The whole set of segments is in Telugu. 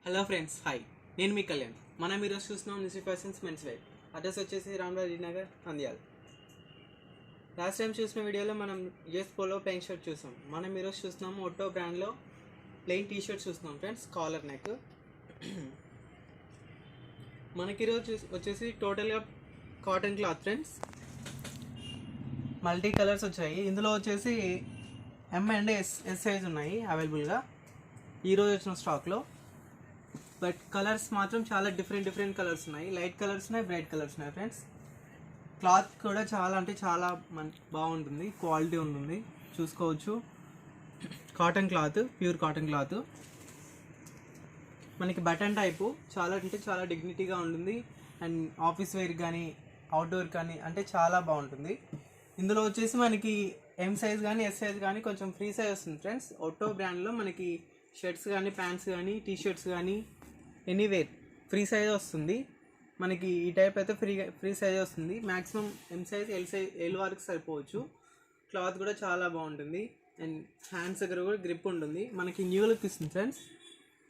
Hello friends, hi. నేను మీ కళ్యాణ్. మనం ఈరోజు చూస్తున్నాం నిసి ఫ్యాషన్స్ మెన్స్ వేర్. అడ్రస్ వచ్చేసి రామరాజీ నగర్, నంద్యాల. లాస్ట్ టైం చూసిన వీడియోలో మనం యూఎస్ పోలో ప్లెయిన్ షర్ట్ చూసాం. మనం ఈరోజు చూస్తున్నాము ఒట్టో బ్రాండ్లో ప్లెయిన్ టీ షర్ట్ చూస్తున్నాం ఫ్రెండ్స్, కాలర్ నెక్. మనకి ఈరోజు వచ్చేసి టోటల్గా cotton cloth friends, multi colours వచ్చాయి. ఇందులో వచ్చేసి ఎం అండ్ ఎస్ సైజ్ ఉన్నాయి అవైలబుల్గా ఈరోజు వచ్చిన స్టాక్లో. బట్ కలర్స్ మాత్రం చాలా డిఫరెంట్ కలర్స్ ఉన్నాయి. లైట్ కలర్స్ ఉన్నాయి, బ్రైట్ కలర్స్ ఉన్నాయి ఫ్రెండ్స్. క్లాత్ కూడా చాలా అంటే చాలా బాగుంటుంది, క్వాలిటీ ఉంటుంది, చూసుకోవచ్చు. Cotton cloth, pure cotton cloth. మనకి బటన్ టైపు, చాలా అంటే చాలా డిగ్నిటీగా ఉంటుంది. అండ్ ఆఫీస్ వేర్ కానీ అవుట్డోర్ కానీ అంటే చాలా బాగుంటుంది. ఇందులో వచ్చేసి మనకి ఎం సైజ్ కానీ ఎస్ సైజ్ కానీ కొంచెం ఫ్రీ సైజ్ వస్తుంది ఫ్రెండ్స్. ఒట్టో బ్రాండ్లో మనకి షర్ట్స్ కానీ ప్యాంట్స్ కానీ టీ షర్ట్స్ కానీ ఎనీవేర్ ఫ్రీ సైజ్ వస్తుంది. మనకి ఈ టైప్ అయితే ఫ్రీ సైజ్ వస్తుంది. మ్యాక్సిమం ఎం సైజ్ ఎల్ వరకు సరిపోవచ్చు. క్లాత్ కూడా చాలా బాగుంటుంది అండ్ హ్యాండ్స్ దగ్గర కూడా గ్రిప్ ఉంటుంది. మనకి న్యూ లుక్ ఇస్తుంది ఫ్రెండ్స్.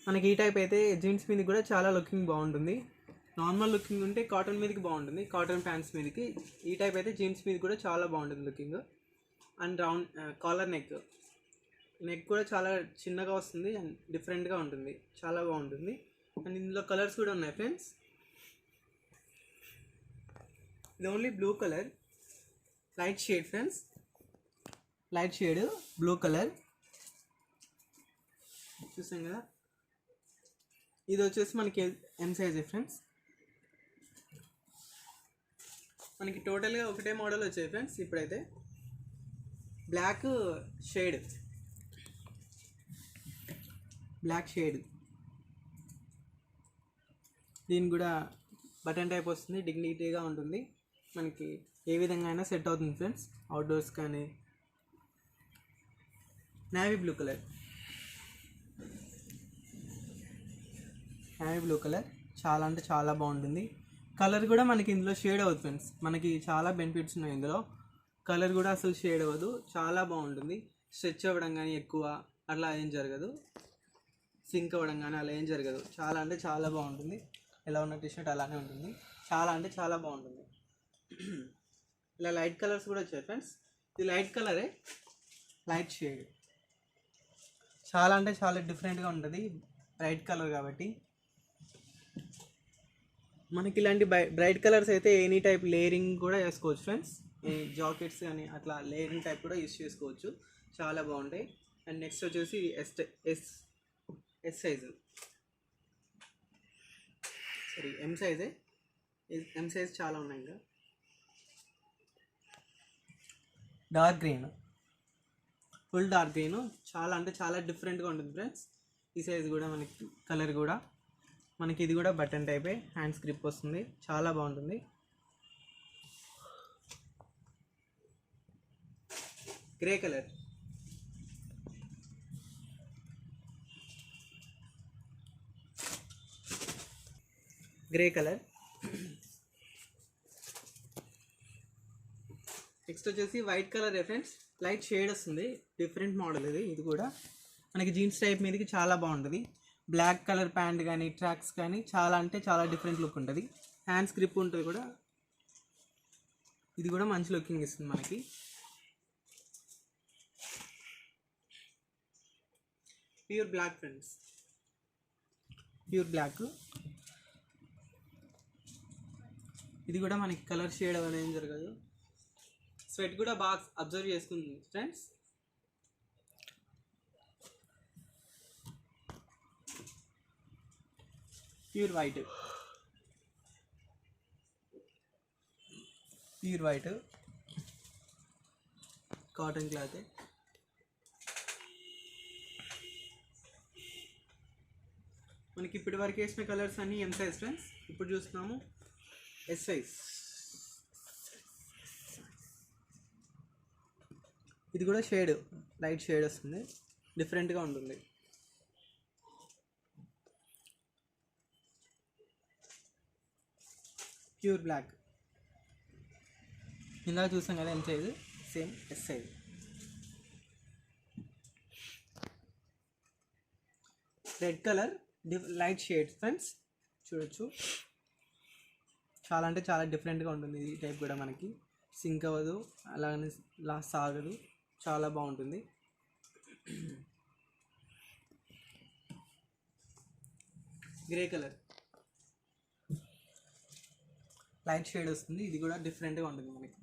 మనకి ఈ టైప్ అయితే జీన్స్ మీదకి కూడా చాలా లుకింగ్ బాగుంటుంది. నార్మల్ లుకింగ్ ఉంటే కాటన్ మీదకి బాగుంటుంది, కాటన్ ప్యాంట్స్ మీదకి. ఈ టైప్ అయితే జీన్స్ మీద కూడా చాలా బాగుంటుంది looking. And round collar neck కూడా చాలా చిన్నగా వస్తుంది అండ్ డిఫరెంట్గా ఉంటుంది, చాలా బాగుంటుంది. అండ్ ఇందులో కలర్స్ కూడా ఉన్నాయి ఫ్రెండ్స్. ఇది only blue colour, light shade friends, light shade blue colour చూసాం కదా. ఇది వచ్చేసి మనకి ఎం సైజ్ ఫ్రెండ్స్. మనకి టోటల్గా ఒకటే మోడల్ వచ్చాయి ఫ్రెండ్స్. ఇప్పుడైతే బ్లాక్ షేడ్ దీని కూడా బటన్ టైప్ వస్తుంది, డిగ్నిటీగా ఉంటుంది. మనకి ఏ విధంగా అయినా సెట్ అవుతుంది ఫ్రెండ్స్, అవుట్డోర్స్ కానీ. నేవీ బ్లూ కలర్ చాలా అంటే చాలా బాగుంటుంది. కలర్ కూడా మనకి ఇందులో షేడ్ అవ్వదు ఫ్రెండ్స్. మనకి చాలా బెనిఫిట్స్ ఉన్నాయి ఇందులో. కలర్ కూడా అసలు షేడ్ అవ్వదు, చాలా బాగుంటుంది. స్ట్రెచ్ అవ్వడం కానీ ఎక్కువ అట్లా ఏం జరగదు, సింక్ అవ్వడం కానీ అలా ఏం జరగదు. చాలా అంటే చాలా బాగుంటుంది. ఎలా ఉన్న టీషర్ట్ అలానే ఉంటుంది, చాలా అంటే చాలా బాగుంటుంది. ఇలా లైట్ కలర్స్ కూడా వచ్చాయి ఫ్రెండ్స్. ఇది లైట్ కలరే, లైట్ షేడ్, చాలా అంటే చాలా డిఫరెంట్గా ఉంటుంది బ్రైట్ కలర్ కాబట్టి. మనకి ఇలాంటి బ్రైట్ కలర్స్ అయితే ఎనీ టైప్ లేయరింగ్ కూడా వేసుకోవచ్చు ఫ్రెండ్స్. జాకెట్స్ కానీ అట్లా లేయరింగ్ టైప్ కూడా యూస్ చేసుకోవచ్చు, చాలా బాగుంటాయి. అండ్ నెక్స్ట్ వచ్చేసి yes size, sorry M size చాలా ఉన్నాయి. ఇంకా dark green, full dark green, చాలా అంటే చాలా డిఫరెంట్గా ఉంటుంది ఫ్రెండ్స్. ఈ సైజ్ కూడా మనకి కలర్ కూడా మనకి ఇది కూడా బటన్ టైపే, హ్యాండ్స్ గ్రిప్ వస్తుంది, చాలా బాగుంటుంది. గ్రే కలర్, నెక్స్ట్ వచ్చేసి white colour friends. Light shade వస్తుంది, డిఫరెంట్ మోడల్ ఇది కూడా. మనకి జీన్స్ టైప్ మీదకి చాలా బాగుంటుంది. బ్లాక్ కలర్ ప్యాంట్ కానీ ట్రాక్స్ కానీ చాలా అంటే చాలా డిఫరెంట్ లుక్ ఉంటుంది. హ్యాండ్స్ గ్రిప్ ఉంటుంది కూడా, ఇది కూడా మంచి లుకింగ్ ఇస్తుంది మనకి. Pure black friends, pure black. ఇది కూడా మనకి కలర్ షేడ్ అనేది ఏం జరగదు. స్వెట్ కూడా బాగా అబ్జర్వ్ చేసుకుంటుంది friends. Pure white, cotton cloth. మనకి ఇప్పటి వరకు వేసిన కలర్స్ అన్నీ ఎం సైజ్ ఫ్రెండ్స్. ఇప్పుడు చూస్తున్నాము ఎస్ సైజ్. ఇది కూడా షేడ్, లైట్ షేడ్ వస్తుంది, డిఫరెంట్గా ఉంటుంది. ప్యూర్ బ్లాక్, ఇందాక చూసాం కదా M size, same S size. Red colour light shades friends, చూడొచ్చు. చాలా అంటే చాలా డిఫరెంట్గా ఉంటుంది ఈ టైప్ కూడా. మనకి సింక్ అవ్వదు, అలాగనే లాస్ ఆగదు, చాలా బాగుంటుంది. గ్రే కలర్ లైట్ షేడ్ వస్తుంది, ఇది కూడా డిఫరెంట్గా ఉంటుంది మనకి.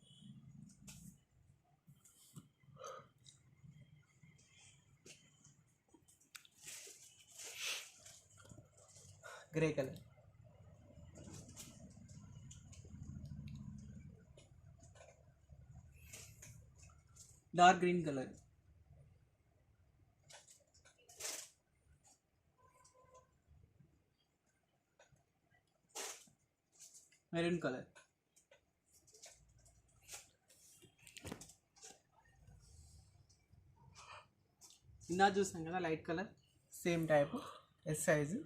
Grey colour, dark green colour, maroon colour, ఇందా చూసాం కదా light colour, same type yes size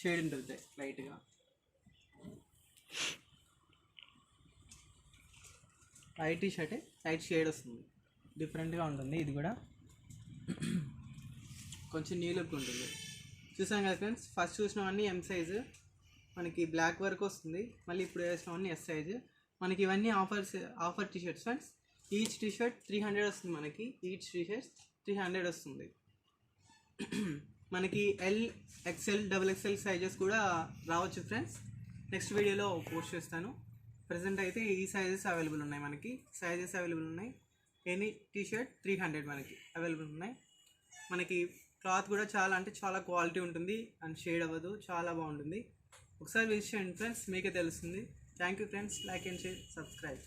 shade ఉంటుంది లైట్గా. వైట్ టీ షర్టే లైట్ షేడ్ వస్తుంది, డిఫరెంట్గా ఉంటుంది. ఇది కూడా కొంచెం న్యూ లుక్ ఉంటుంది. చూసాం కదా ఫ్రెండ్స్, ఫస్ట్ చూసినవన్నీ ఎం సైజు, మనకి బ్లాక్ వర్క్ వస్తుంది. మళ్ళీ ఇప్పుడు వేసినవన్నీ ఎస్ సైజు. మనకి ఇవన్నీ offer T shirts friends. Each T shirt 300 వస్తుంది మనకి. ఈచ్ టీ షర్ట్ 300 వస్తుంది. మనకి L, XL, double XL sizes కూడా రావచ్చు ఫ్రెండ్స్. నెక్స్ట్ వీడియోలో పోస్ట్ చేస్తాను. ప్రజెంట్ అయితే ఈ సైజెస్ అవైలబుల్ ఉన్నాయి మనకి. సైజెస్ అవైలబుల్ ఉన్నాయి. ఎనీ టీ షర్ట్ 300 మనకి అవైలబుల్ ఉన్నాయి. మనకి క్లాత్ కూడా చాలా అంటే చాలా క్వాలిటీ ఉంటుంది అండ్ షేడ్ అవ్వదు, చాలా బాగుంటుంది. ఒకసారి విజిట్ చేయండి ఫ్రెండ్స్, మీకే తెలుస్తుంది. Thank you friends. Like and share, subscribe.